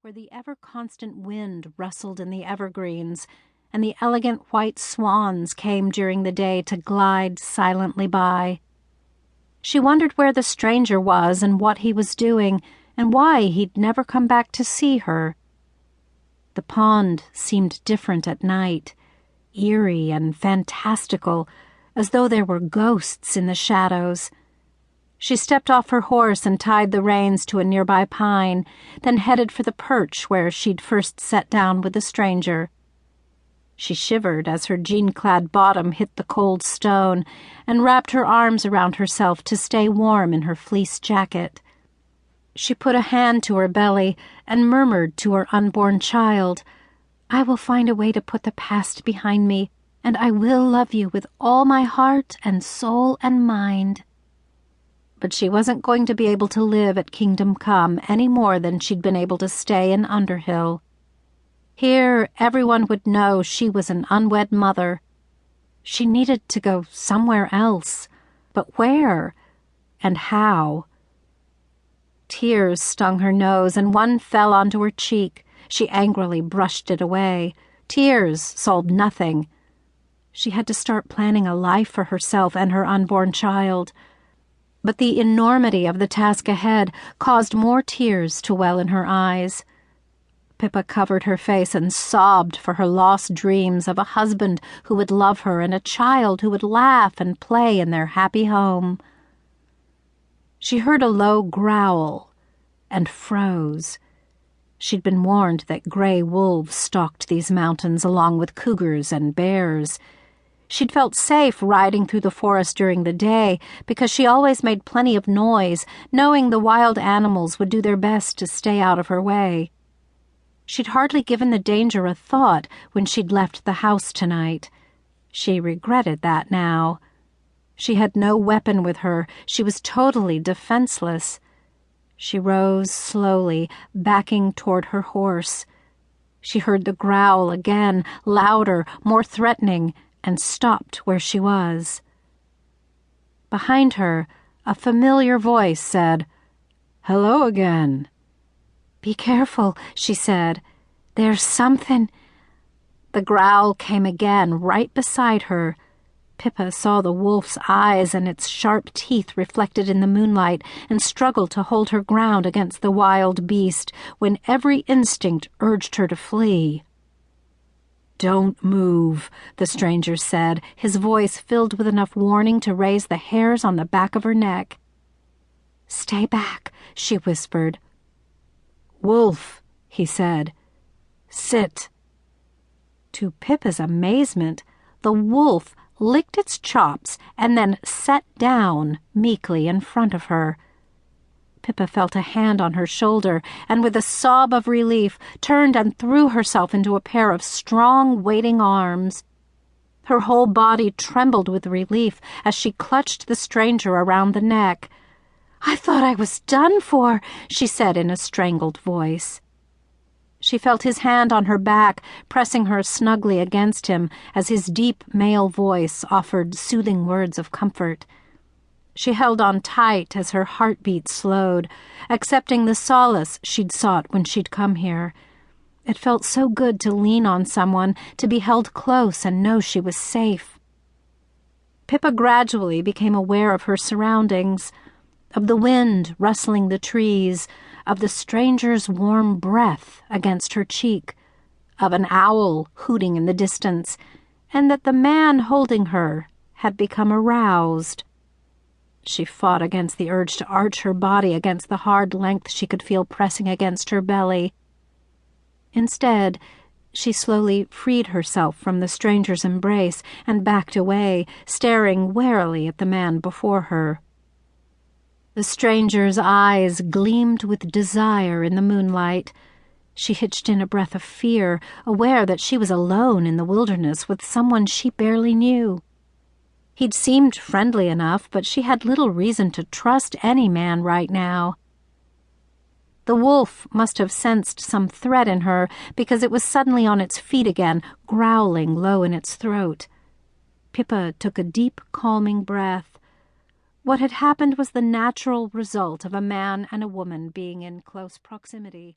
where the ever-constant wind rustled in the evergreens, and the elegant white swans came during the day to glide silently by. She wondered where the stranger was and what he was doing, and why he'd never come back to see her. The pond seemed different at night, eerie and fantastical, as though there were ghosts in the shadows. She stepped off her horse and tied the reins to a nearby pine, then headed for the perch where she'd first sat down with the stranger. She shivered as her jean-clad bottom hit the cold stone and wrapped her arms around herself to stay warm in her fleece jacket. She put a hand to her belly and murmured to her unborn child, "I will find a way to put the past behind me, and I will love you with all my heart and soul and mind." But she wasn't going to be able to live at Kingdom Come any more than she'd been able to stay in Underhill. Here, everyone would know she was an unwed mother. She needed to go somewhere else. But where? And how? Tears stung her nose, and one fell onto her cheek. She angrily brushed it away. Tears solved nothing. She had to start planning a life for herself and her unborn child. But the enormity of the task ahead caused more tears to well in her eyes. Pippa covered her face and sobbed for her lost dreams of a husband who would love her and a child who would laugh and play in their happy home. She heard a low growl and froze. She'd been warned that gray wolves stalked these mountains along with cougars and bears. She'd felt safe riding through the forest during the day because she always made plenty of noise, knowing the wild animals would do their best to stay out of her way. She'd hardly given the danger a thought when she'd left the house tonight. She regretted that now. She had no weapon with her. She was totally defenseless. She rose slowly, backing toward her horse. She heard the growl again, louder, more threatening, and stopped where she was. Behind her, a familiar voice said, "Hello again." "Be careful," she said. "There's something—" The growl came again, right beside her. Pippa saw the wolf's eyes and its sharp teeth reflected in the moonlight and struggled to hold her ground against the wild beast when every instinct urged her to flee. "Don't move," the stranger said, his voice filled with enough warning to raise the hairs on the back of her neck. "Stay back," she whispered. "Wolf," he said. "Sit." To Pippa's amazement, the wolf licked its chops and then sat down meekly in front of her. Pippa felt a hand on her shoulder and, with a sob of relief, turned and threw herself into a pair of strong, waiting arms. Her whole body trembled with relief as she clutched the stranger around the neck. "I thought I was done for," she said in a strangled voice. She felt his hand on her back, pressing her snugly against him as his deep male voice offered soothing words of comfort. She held on tight as her heartbeat slowed, accepting the solace she'd sought when she'd come here. It felt so good to lean on someone, to be held close and know she was safe. Pippa gradually became aware of her surroundings, of the wind rustling the trees, of the stranger's warm breath against her cheek, of an owl hooting in the distance, and that the man holding her had become aroused. She fought against the urge to arch her body against the hard length she could feel pressing against her belly. Instead, she slowly freed herself from the stranger's embrace and backed away, staring warily at the man before her. The stranger's eyes gleamed with desire in the moonlight. She hitched in a breath of fear, aware that she was alone in the wilderness with someone she barely knew. He'd seemed friendly enough, but she had little reason to trust any man right now. The wolf must have sensed some threat in her because it was suddenly on its feet again, growling low in its throat. Pippa took a deep, calming breath. What had happened was the natural result of a man and a woman being in close proximity.